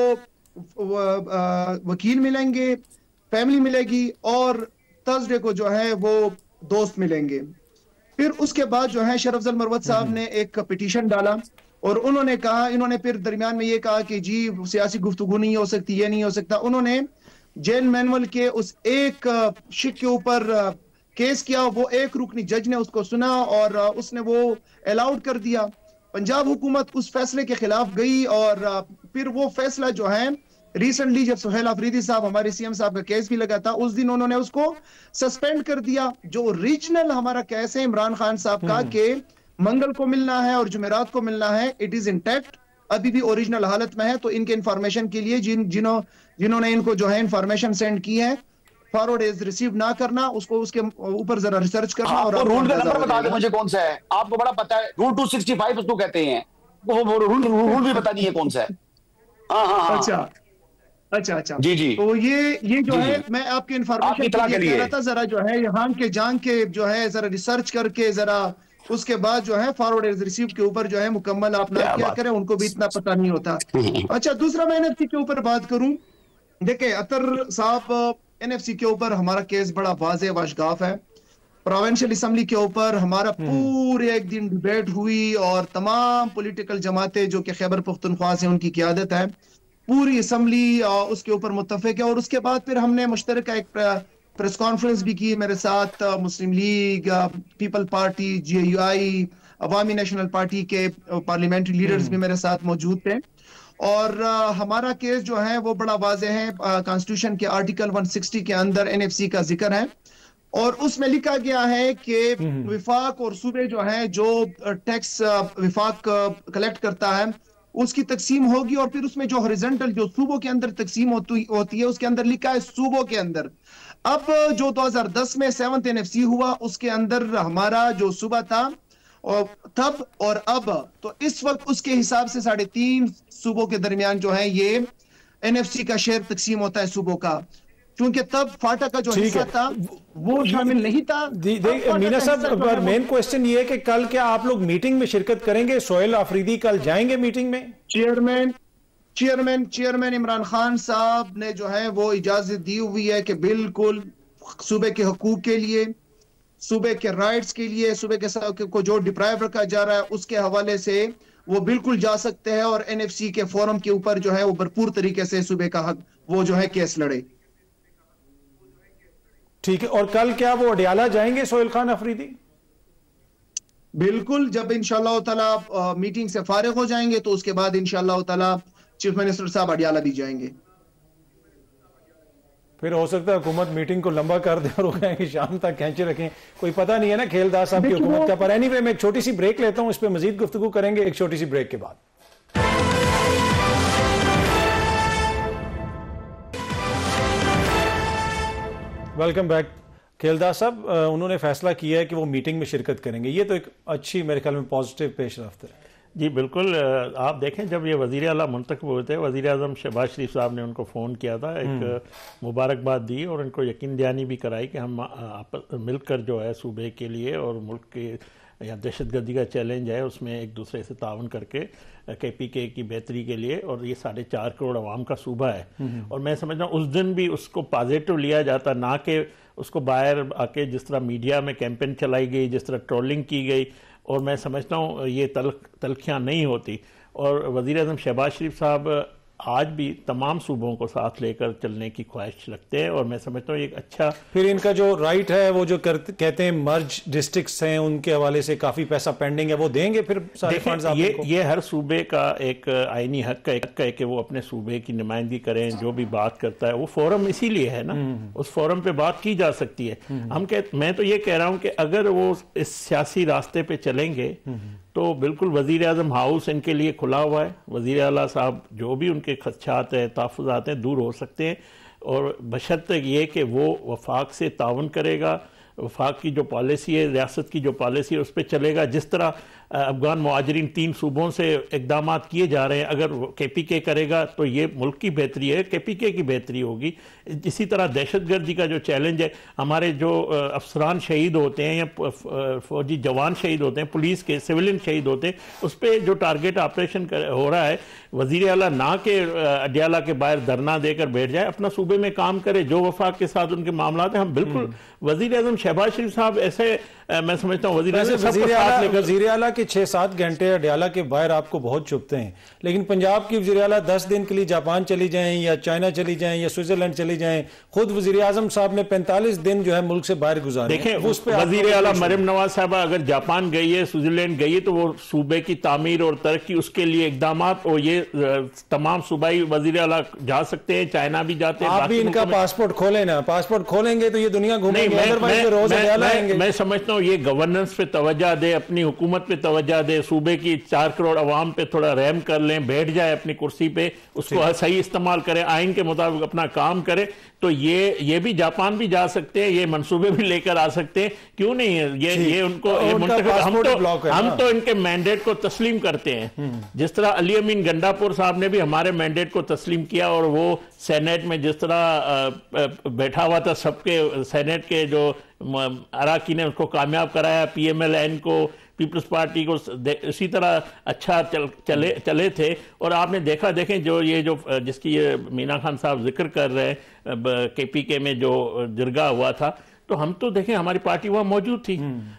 वकील मिलेंगे, फैमिली मिलेगी, और थर्सडे को जो है वो दोस्त मिलेंगे। फिर उसके बाद जो है शरफजल मरवत साहब ने एक पिटीशन डाला और उन्होंने कहा, इन्होंने फिर दरमियान में ये कहा कि जी सियासी गुफ्तगू नहीं हो सकती, ये नहीं हो सकता। उन्होंने जेल मैनुअल के उस एक शिक के ऊपर केस किया, वो एक रुकनी जज ने उसको सुना और उसने वो अलाउड कर दिया। पंजाब हुकूमत उस फैसले के खिलाफ गई और फिर वो फैसला जो है रिसेंटली जब सुहेल अफरीदी साहब हमारे सीएम साहब का केस भी लगा था, उस दिन उन्होंने उसको सस्पेंड कर दिया। जो ओरिजिनल हमारा केस है इमरान खान साहब का कि मंगल को मिलना है और जुमेरात को मिलना है, इट इज इंटैक्ट, अभी भी ओरिजिनल हालत में है। तो इनके इंफॉर्मेशन के लिए जिन्होंने इनको जो है इंफॉर्मेशन सेंड की है, फॉरवर्ड इज रिसीव ना करना, उसको उसके ऊपर जरा रिसर्च करना। और रूल का नंबर बता दे मुझे कौन सा है, आपको बड़ा पता है, रूल 265 उसको कहते हैं, वो रूल भी बता दिए कौन सा है। हाँ। अच्छा जी। तो ये जो है मैं आपके इंफॉर्मेशन के लिए कह रहा था, जरा जो है यहाँ के जान के जो है जरा रिसर्च करके जरा उसके बाद जो है फॉरवर्ड इज रिसीव के ऊपर जो है मुकम्मल आप ना क्या करें, उनको भी इतना पता नहीं होता। अच्छा, दूसरा मैं एनएफसी के ऊपर बात करूं, देखे अतर साहब, एनएफसी के ऊपर हमारा केस बड़ा वाज़े वाशगाफ है। प्रोविंशियल असम्बली के ऊपर हमारा पूरे एक दिन डिबेट हुई और तमाम पॉलिटिकल जमातें जो कि खैबर पख्तूनख्वा से उनकी क़यादत है, पूरी असम्बली उसके ऊपर मुत्तफिक है। और उसके बाद फिर हमने मुश्तरका एक प्रेस कॉन्फ्रेंस भी की, मेरे साथ मुस्लिम लीग, पीपल पार्टी, GUI, अवामी नेशनल पार्टी के पार्लियामेंट्री लीडर्स भी मेरे साथ मौजूद थे। और हमारा केस जो है वो बड़ा वाज़े है, कॉन्स्टिट्यूशन के आर्टिकल 160 के अंदर एनएफसी का जिक्र है और उसमें लिखा गया है कि विफाक और सूबे जो है जो टैक्स विफाक कलेक्ट करता है उसकी तकसीम होगी, और फिर उसमें जो हॉरिजॉन्टल जो सूबों के अंदर तकसीम होती है उसके अंदर लिखा है सूबों के अंदर। अब जो 2010 में 7th एनएफसी हुआ उसके अंदर हमारा जो सूबा था और तब और अब, तो इस वक्त उसके हिसाब से 3.5 सूबों के दरमियान जो है ये एनएफसी का शेयर तकसीम होता है सूबों का, क्योंकि तब फाटा का जो हिस्सा था वो शामिल नहीं था। मीना साहब, मेन क्वेश्चन ये है कि कल क्या आप लोग मीटिंग में शिरकत करेंगे? सोहेल अफरीदी कल जाएंगे मीटिंग में? चेयरमैन इमरान खान साहब ने जो है वो इजाजत दी हुई है कि बिल्कुल सूबे के हकूक के लिए, सूबे के राइट्स के लिए, सूबे के को जो डिप्राइव रखा जा रहा है उसके हवाले से वो बिल्कुल जा सकते हैं और एनएफसी के फोरम के ऊपर जो है वो भरपूर तरीके से सूबे का हक वो जो है केस लड़े। ठीक है, और कल क्या वो अडियाला जाएंगे सोहेल खान अफरीदी? बिल्कुल, जब इंशाअल्लाह ताला मीटिंग से फारिग हो जाएंगे तो उसके बाद इंशाअल्लाह ताला चीफ मिनिस्टर साहब अडियाला भी जाएंगे। फिर हो सकता है हुकूमत मीटिंग को लंबा कर दे और वो कहें शाम तक खींचे रखें, कोई पता नहीं है ना खेलदार साहब की हुकूमत का। पर एनीवे मैं एक छोटी सी ब्रेक लेता हूं, इस पर मजीद गुफ्तगू करेंगे एक छोटी सी ब्रेक के बाद। Welcome back. खेलदार साहब, उन्होंने फैसला किया है कि वो मीटिंग में शिरकत करेंगे, ये तो एक अच्छी मेरे ख्याल में पॉजिटिव पेशरफ्त है। जी बिल्कुल, आप देखें जब ये वज़ीर आला मुंतखब हुए थे, वज़ीर आज़म शहबाज शरीफ साहब ने उनको फ़ोन किया था, एक मुबारकबाद दी और उनको यकीन दहानी भी कराई कि हम मिलकर जो है सूबे के लिए और मुल्क के या दहशतगर्दी का चैलेंज है उसमें एक दूसरे से तावन करके KPK की बेहतरी के लिए, और ये 4.5 करोड़ आवाम का सूबा है। और मैं समझ रहा हूँ उस दिन भी उसको पॉजिटिव लिया जाता, ना कि उसको बाहर आके जिस तरह मीडिया में कैंपेन चलाई गई, जिस तरह ट्रोलिंग की गई, और मैं समझता हूँ ये तलखियाँ नहीं होती। और वज़ीर आज़म शहबाज शरीफ साहब आज भी तमाम सूबों को साथ लेकर चलने की ख्वाहिश रखते हैं और मैं समझता हूँ एक अच्छा। फिर इनका जो राइट है वो जो कहते हैं मर्ज डिस्ट्रिक्ट्स हैं उनके हवाले से काफी पैसा पेंडिंग है, वो देंगे फिर सारे फंड्स आपको? ये हर सूबे का एक आईनी हक है कि वो अपने सूबे की नुमाइंदगी करें, जो भी बात करता है वो फोरम इसीलिए है ना, उस फोरम पे बात की जा सकती है। मैं तो ये कह रहा हूँ कि अगर वो इस सियासी रास्ते पे चलेंगे तो बिल्कुल वज़ीर आज़म हाउस इनके लिए खुला हुआ है। वज़ीर आला साहब जो भी उनके खदशात हैं, तहफ़्फ़ुज़ात हैं, दूर हो सकते हैं और बशर्ते ये कि वो वफाक से तावन करेगा, वफाक की जो पॉलिसी है, रियासत की जो पॉलिसी है उस पर चलेगा। जिस तरह अफगान मुहाजिरीन 3 सूबों से इकदाम किए जा रहे हैं, अगर KPK करेगा तो ये मुल्क की बेहतरी है, KPK की बेहतरी होगी। इसी तरह दहशतगर्दी का जो चैलेंज है, हमारे जो अफसरान शहीद होते हैं या फौजी जवान शहीद होते हैं, पुलिस के सिविलियन शहीद होते हैं, उस पर जो टारगेट ऑपरेशन हो रहा है, वज़ीर आला ना के अडियाला के बाहर धरना देकर बैठ जाए, अपना सूबे में काम करे, जो वफाक के साथ उनके मामला हैं। हम बिल्कुल वज़ीर आज़म शहबाज शरीफ साहब ऐसे मैं समझता हूँ वज़ीर आला के 6-7 घंटे अडियाला के बाहर आपको बहुत चुभते हैं, लेकिन पंजाब की वज़ीर आला 10 दिन के लिए जापान चली जाएं या चाइना चली जाएं या स्विट्जरलैंड चली जाएं, खुद वज़ीर आज़म साहब ने 45 दिन जो है मुल्क से बाहर गुजारे। देखें उस पर वज़ीर आला मरियम नवाज साहबा अगर जापान गई है, स्विट्जरलैंड गई है, तो वो सूबे की तामीर और तरक्की उसके लिए इकदाम, और ये तमाम सूबाई वज़ीर आला जा सकते हैं, चाइना भी जाते हैं। आप भी इनका पासपोर्ट खोलें ना, पासपोर्ट खोलेंगे तो ये दुनिया घूमेंगे। मैं समझता हूँ ये गवर्नेंस पे तवज्जो दे, अपनी हुकूमत पे तवज्जो दे, सूबे की 4 करोड़ अवाम पे थोड़ा रहम कर लें, बैठ जाए अपनी कुर्सी पे, उसको सही इस्तेमाल करें, आइन के मुताबिक अपना काम करे, तो ये भी जापान भी जा सकते हैं, ये मंसूबे भी लेकर आ सकते हैं, क्यों नहीं है? ये उनको हम तो इनके मैंडेट को तस्लीम करते हैं, जिस तरह अली अमीन गंडापुर साहब ने भी हमारे मैंडेट को तस्लीम किया और वो सेनेट में जिस तरह बैठा हुआ था, सबके सेनेट के जो अराकीन ने उसको कामयाब कराया, PMLN को, पीपल्स पार्टी को इसी तरह अच्छा चले थे। और आपने देखें जो जिसकी ये मीना खान साहब जिक्र कर रहे हैं, KPK में जो जिरगा हुआ था, तो हम तो देखें हमारी पार्टी वहां मौजूद थी।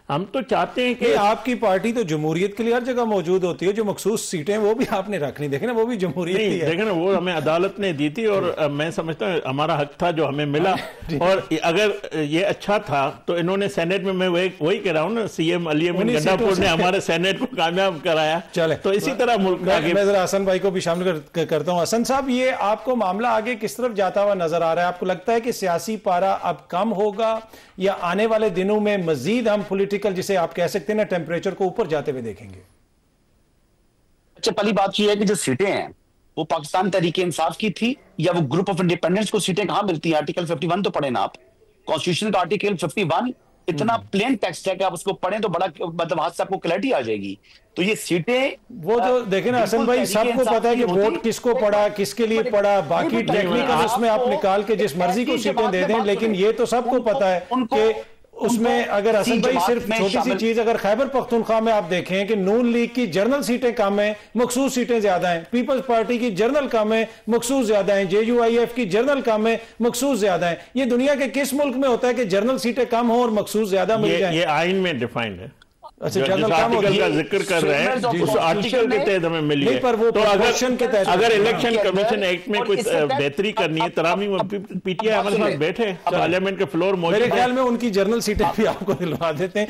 हम तो चाहते हैं कि आपकी पार्टी तो जमहूरियत के लिए हर जगह मौजूद होती है, जो मखसूस सीटें वो भी आपने रखनी, देखें ना, वो भी जमहूरियत की है। देखें ना, वो हमें अदालत ने दी थी और मैं समझता हूँ हमारा हक था जो हमें मिला। और अगर ये अच्छा था तो इन्होंने सेनेट में, मैं वही कह रहा हूँ ना, CM अली अमीन गंडापुर ने हमारे सेनेट को कामयाब कराया। चले, तो इसी तरह मुल्क मैं जरा हसन भाई को भी शामिल करता हूँ। हसन साहब, ये आपको मामला आगे किस तरफ जाता हुआ नजर आ रहा है? आपको लगता है कि सियासी पारा अब कम होगा या आने वाले दिनों में मजीद हम पॉलिटिकल, जिसे आप कह सकते हैं ना, टेम्परेचर को ऊपर जाते हुए देखेंगे? अच्छा, पहली बात यह है कि जो सीटें हैं वो पाकिस्तान तहरीक इंसाफ की थी या वो ग्रुप ऑफ इंडिपेंडेंस को सीटें कहां मिलती हैं? आर्टिकल 51 तो पढ़े ना आप, कॉन्स्टिट्यूशन का आर्टिकल 51 इतना प्लेन टेक्स्ट है कि आप उसको पढ़ें तो बड़ा, मतलब हाथ से आपको क्लैरिटी आ जाएगी। तो ये सीटें वो तो देखें ना हसन भाई, सबको पता है कि वोट किसको पड़ा, किसके लिए पड़ा, बाकी टेक्निकल उसमें आप निकाल के जिस मर्जी को सीटें दे दें, लेकिन ये तो सबको पता है कि उसमें अगर हसन भाई सिर्फ छोटी सी चीज, अगर खैबर पख्तूनख्वा में आप देखें कि नून लीग की जर्नल सीटें कम है, मखसूस सीटें ज्यादा हैं, पीपल्स पार्टी की जर्नल कम है, मखसूस ज्यादा हैं, JUIF की जर्नल कम है, मखसूस ज्यादा है। ये दुनिया के किस मुल्क में होता है कि जर्नल सीटें कम हो और मखसूस ज्यादा मिल जाए? ये आइन में डिफाइंड है। अच्छा, आर्टिकल का जिक्र कर रहे हैं, उस आर्टिकल के तहत हमें मिली है। पर वो तो अगर इलेक्शन कमीशन एक्ट में कुछ बेहतरी करनी है, तरामी में PTI हमारे साथ बैठे, पार्लियामेंट के फ्लोर मौजूद, मेरे ख्याल में उनकी जर्नल सीटें भी आपको दिलवा देते हैं।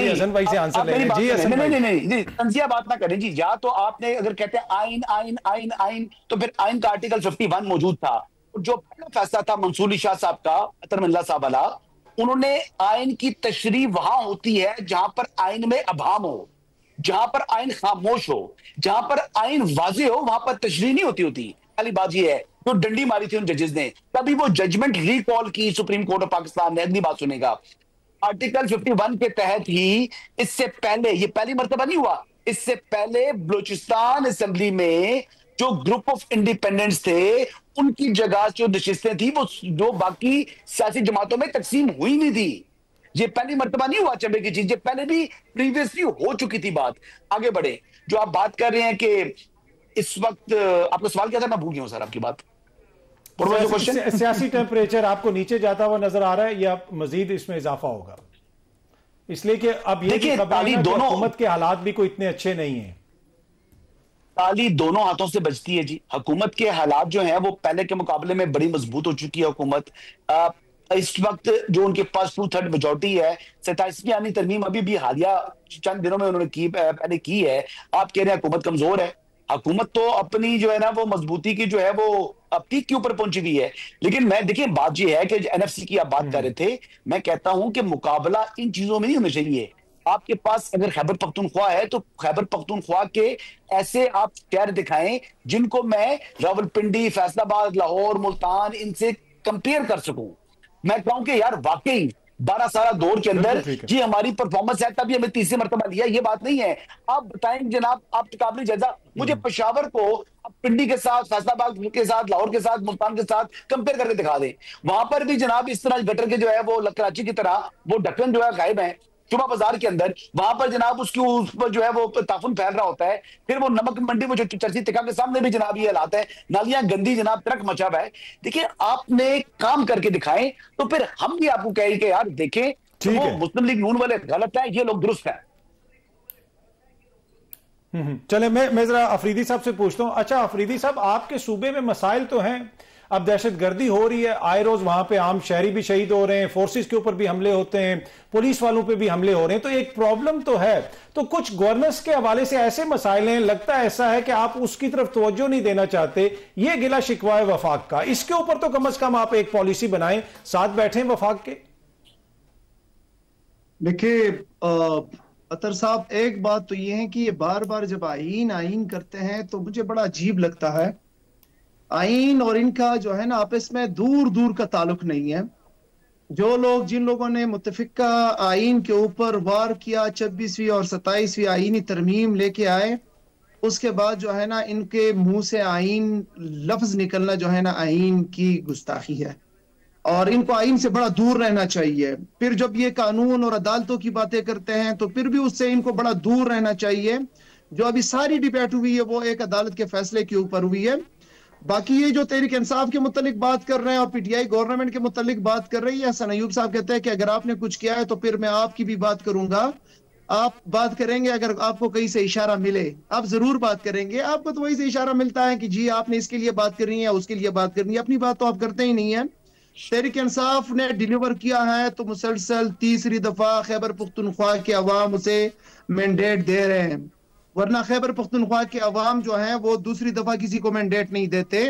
हसन भाई से आंसर लेंगे। जी हसन भाई, नहीं तंजिया बात ना करें जी। या तो आपने अगर कहते हैं आइन आइन आइन आइन, तो फिर आइन का आर्टिकल 51 मौजूद था। जो पहला फैसला था मंसूर शाह साहब का, अतर मिल्ला साहब वाला, उन्होंने आइन की तशरीह वहां होती है जहां पर आइन में अभाम हो, जहां पर आइन खामोश हो, जहां पर आइन वाज़े हो, वहां पर तशरीह नहीं होती। पहली बात यह है, तो डंडी मारी थी उन जजेस ने, तभी वो जजमेंट रिकॉल की सुप्रीम कोर्ट ऑफ पाकिस्तान ने। अगली बात सुनेगा, आर्टिकल 51 के तहत ही इससे पहले, ये पहली मर्तबा नहीं हुआ, इससे पहले बलूचिस्तान असेंबली में जो ग्रुप ऑफ इंडिपेंडेंस थे, उनकी जगह जो नशिस्तें थी वो जो बाकी सियासी जमातों में तकसीम हुई नहीं थी। ये पहली मर्तबा नहीं हुआ चंबे की चीज, ये पहले भी प्रीवियसली हो चुकी थी बात। आगे बढ़े, जो आप बात कर रहे हैं कि इस वक्त, आपका सवाल क्या था, मैं भूल गया हूं सर आपकी बात। सियासी टेम्परेचर आपको नीचे जाता हुआ नजर आ रहा है या मजीद इसमें इजाफा होगा? इसलिए कि अब ये दोनों हुकूमत के हालात भी कोई इतने अच्छे नहीं है। ताली दोनों हाथों से बजती है जी। हुकूमत के हालात जो हैं वो पहले के मुकाबले में बड़ी मजबूत हो चुकी है हुकूमत। इस वक्त जो उनके पास 2/3 मेजोरिटी है, 27वीं आनी तरमीम अभी भी हालिया चंद दिनों में उन्होंने पहले की है। आप कह रहे हैं हुकूमत कमजोर है। हुकूमत तो अपनी जो है ना वो मजबूती की जो है वो पीक के ऊपर पहुंची हुई है। लेकिन मैं देखिए बात ये है कि एनएफसी की आप बात कर रहे थे, मैं कहता हूं कि मुकाबला इन चीजों में नहीं होना चाहिए। आपके पास अगर खैबर पख्तूनख्वा है तो खैबर पख्तूनख्वा के ऐसे आप शहर दिखाएं जिनको मैं रावलपिंडी, फैसलाबाद, लाहौर, मुल्तान इनसे कंपेयर कर सकूं। मैं कहूं कि यार वाकई 12 साल दौर के अंदर जी हमारी परफॉर्मेंस है, तभी हमें तीसरी मरतबा लिया। ये बात नहीं है। आप बताएं जनाब, आप काबिल जायजा मुझे पेशावर को पिंडी के साथ, फैसलाबाद के साथ, लाहौर के साथ, मुल्तान के साथ कंपेयर करके दिखा दें। वहां पर भी जनाब इस तरह गटर के जो है वो कराची की तरह वो ढक्कन जो है गायब है शुबा बाजार के अंदर। वहां पर जनाब उसकी उस पर जो है वो ताफुन फैल रहा होता है। फिर वो नमक मंडी वो जो चर्ची तिका के सामने भी जनाब ये हालात है, नालियां गंदी जनाब, ट्रक मचा हुआ है। देखिए आपने काम करके दिखाएं तो फिर हम भी आपको कहें कि यार देखें तो वो मुस्लिम लीग नून वाले गलत है, ये लोग दुरुस्त है। चले मैं जरा अफरीदी साहब से पूछता हूं। अच्छा अफरीदी साहब, आपके सूबे में मसाइल तो हैं, अब दहशतगर्दी हो रही है, आए रोज वहां पे आम शहरी भी शहीद हो रहे हैं, फोर्सेस के ऊपर भी हमले होते हैं, पुलिस वालों पे भी हमले हो रहे हैं, तो एक प्रॉब्लम तो है। तो कुछ गवर्नेंस के हवाले से ऐसे मसाइल हैं, लगता है ऐसा है कि आप उसकी तरफ तवज्जो नहीं देना चाहते, ये गिला शिकवा है वफाक का, इसके ऊपर तो कम से कम आप एक पॉलिसी बनाएं, साथ बैठे वफाक के। देखिए अतर साहब, एक बात तो ये है कि ये बार बार जब आईन आईन करते हैं तो मुझे बड़ा अजीब लगता है। आईन और इनका जो है ना आपस में दूर दूर का ताल्लुक नहीं है। जो लोग, जिन लोगों ने मुतफिका आईन के ऊपर वार किया, 26वीं और 27वीं आईनी तरमीम लेके आए, उसके बाद जो है ना इनके मुंह से आईन लफ्ज निकलना जो है ना आईन की गुस्ताखी है और इनको आईन से बड़ा दूर रहना चाहिए। फिर जब ये कानून और अदालतों की बातें करते हैं तो फिर भी उससे इनको बड़ा दूर रहना चाहिए। जो अभी सारी डिबेट हुई है वो एक अदालत के फैसले के ऊपर हुई है। बाकी ये जो तहरीक इंसाफ के मुतालिक बात कर रहे हैं और पीटीआई गवर्नमेंट के मुतालिक बात कर रही है, हसन अय्यूब साहब कहते हैं कि अगर आपने कुछ किया है तो फिर मैं आपकी भी बात करूंगा। आप बात करेंगे अगर आपको कहीं से इशारा मिले, आप जरूर बात करेंगे। आपको तो वही से इशारा मिलता है कि जी आपने इसके लिए बात करनी है, उसके लिए बात करनी है, अपनी बात तो आप करते ही नहीं है। तहरीक इंसाफ ने डिलीवर किया है तो मुसलसल तीसरी दफा खैबर पख्तूनख्वा के अवाम उसे मैंडेट दे रहे हैं, वरना खैबर पख्तूनख्वा के अवाम जो हैं वो दूसरी दफा किसी को मैंडेट नहीं देते।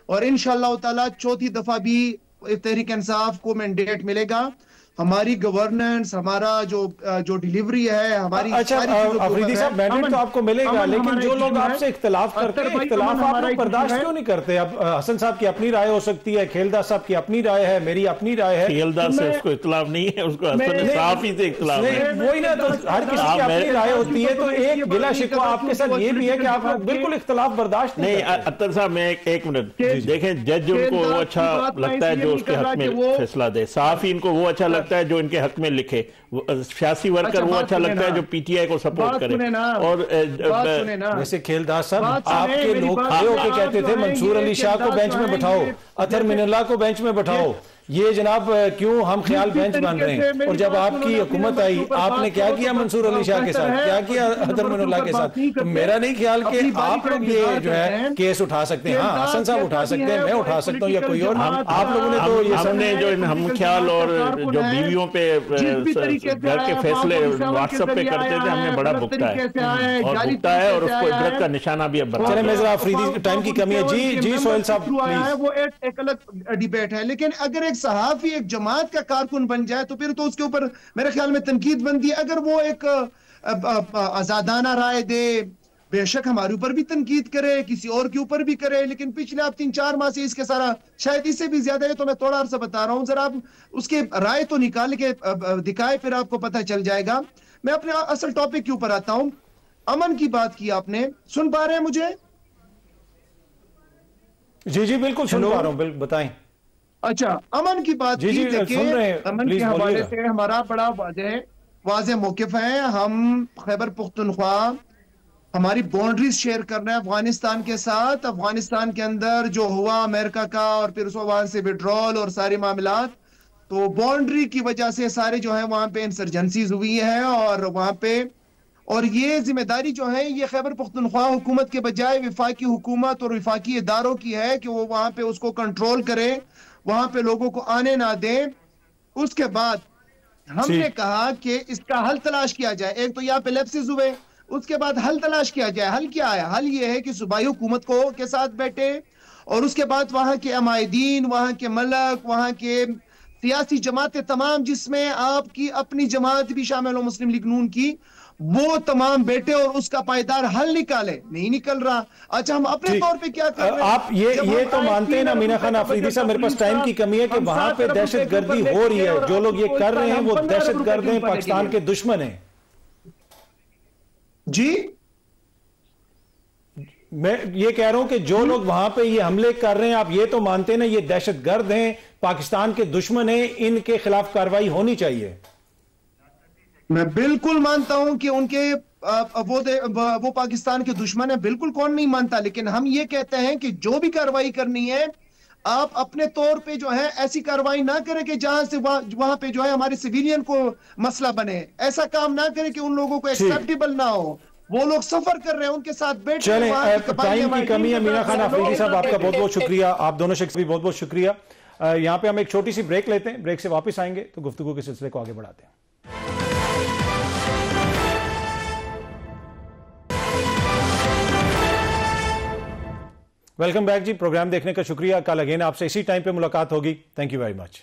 और इंशाअल्लाह ताला चौथी दफा भी तहरीक इंसाफ को मैंडेट मिलेगा। हमारी गवर्नेंस, हमारा जो डिलीवरी है हमारी। अच्छा अफरीदी साहब, मैंडेट तो आपको मिलेगा, लेकिन जो लोग आपसे इख्तिलाफ करते हैं, इख्तिलाफ आप लोग बर्दाश्त क्यों नहीं करते? अब हसन साहब की अपनी राय हो सकती है, खेलदास साहब की अपनी राय है, मेरी अपनी राय है। खेलदास से उसको इख्तिलाफ नहीं है, उसको हसन साहब ही से इख्तिलाफ है। वही ना, तो हर किसी की अपनी राय होती है। तो एक गिला शिकवा आपके साथ ये भी है कि आप लोग बिल्कुल इख्तिलाफ बर्दाश्त नहीं। अत्तर साहब, मैं एक मिनट देखें, जज उनको वो अच्छा लगता है जो उसके हक में फैसला दे, साफ ही इनको वो अच्छा लगता है जो इनके हक में लिखे, सियासी वर्कर वो अच्छा लगता है जो पीटीआई को सपोर्ट करे। और जैसे खेलदास साहब, आपके लोग खड़े होकर कहते थे मंसूर अली शाह को बेंच में बैठाओ, अतहर मिनल्लाह को बेंच में बैठाओ, ये जनाब क्यों हम ख्याल बेंच बन रहे हैं? और जब आपकी हुकूमत आई आपने क्या किया मंसूर अली शाह के साथ, क्या किया अतहर मिनल्लाह के साथ? तो मेरा नहीं ख्याल कि आप लोग ये जो है केस उठा सकते हैं। हाँ, हसन साहब उठा सकते हैं, मैं उठा सकता हूँ या कोई और। आप लोगों ने तो ये हमने जो हम ख्याल और जो बीवियों पे घर के फैसले व्हाट्सएप पे करते थे, हमने बड़ा भुगता है और भुगता है और उसको इबरत का निशाना भी अब चले। मैं जरा अफरीदी, टाइम की कमी है जी सोहेल साहब प्लीज। वो एक अलग डिबेट है, लेकिन अगर एक सहाफी एक जमात का कारकुन बन जाए तो फिर तो उसके ऊपर मेरे ख्याल में तनकीद बनती है। अगर वो एक आजादाना राय दे, बेशक हमारे ऊपर भी तनकीद करे, किसी और के ऊपर भी करे, लेकिन पिछले आप 3-4 माह से इसके सारा, शायद इससे भी ज्यादा है, तो मैं थोड़ा अर्सा बता रहा हूं, जरा आप उसके राय तो निकाल के दिखाए, फिर आपको पता चल जाएगा। मैं अपने असल टॉपिक के ऊपर आता हूं। अमन की बात की आपने, सुन पा रहे हैं मुझे? जी बिल्कुल सुन पा रहा हूं, बताएं। अच्छा, अमन की बात की, देखिए अमन के हवाले से हमारा बड़ा वाज़ेह मौक़िफ़ है। हम खैबर पख्तूनख्वा हमारी बाउंड्रीज शेयर कर रहे हैं अफगानिस्तान के साथ। अफगानिस्तान के अंदर जो हुआ अमेरिका का और फिर वहां से विड्रॉल और सारे मामलात, तो बाउंड्री की वजह से सारे जो है वहां पे इंसर्जेंसीज हुई है और वहां पे और ये जिम्मेदारी जो है ये खैबर पख्तूनख्वा हुकूमत के बजाय विफाकी हुकूमत और विफाकी इदारों की है कि वो वहां पे उसको कंट्रोल करें, वहां पे लोगों को आने ना दें। उसके बाद हमने कहा कि इसका हल तलाश किया जाए। एक तो यहाँ पे लैप्सेस हुए, उसके बाद हल तलाश किया जाए। हल क्या है? हल ये है कि सूबाई हुकूमत को के साथ बैठे और उसके बाद वहां के अमायदीन, वहां के मलक, वहां के सियासी जमातें तमाम, जिसमें आपकी अपनी जमात भी शामिल हो मुस्लिम लीग नून की, वो तमाम बैठे और उसका पायदार हल निकाले। नहीं निकल रहा। अच्छा, हम अपने तौर पे क्या कर रहे हैं? आप ये तो मानते हैं ना मीना खान अफरीदी साहब, मेरे पास टाइम की कमी है, कि वहां पे दहशतगर्दी हो रही है, जो लोग ये कर रहे हैं वो दहशतगर्द हैं, पाकिस्तान के दुश्मन हैं। जी, मैं ये कह रहा हूं कि जो लोग वहां पे ये हमले कर रहे हैं, आप ये तो मानते हैं ना ये दहशतगर्द हैं, पाकिस्तान के दुश्मन हैं, इनके खिलाफ कार्रवाई होनी चाहिए? मैं बिल्कुल मानता हूं कि उनके वो पाकिस्तान के दुश्मन है, बिल्कुल, कौन नहीं मानता। लेकिन हम ये कहते हैं कि जो भी कार्रवाई करनी है, आप अपने तौर पे जो है ऐसी कार्रवाई ना करें कि जहां से वहां पे जो है हमारे सिविलियन को मसला बने। ऐसा काम ना करें कि उन लोगों को एक्सेप्टेबल ना हो। वो लोग सफर कर रहे हैं, उनके साथ बैठ। चलें, टाइम की कमी है। मीना खान अफरीदी साहब, आपका बहुत बहुत शुक्रिया। आप दोनों शख्स भी बहुत बहुत शुक्रिया। यहां पे हम एक छोटी सी ब्रेक लेते हैं, ब्रेक से वापस आएंगे तो गुफ्तगू के सिलसिले को आगे बढ़ाते हैं। वेलकम बैक जी। प्रोग्राम देखने का शुक्रिया। कल अगेन आपसे इसी टाइम पे मुलाकात होगी। Thank you very much.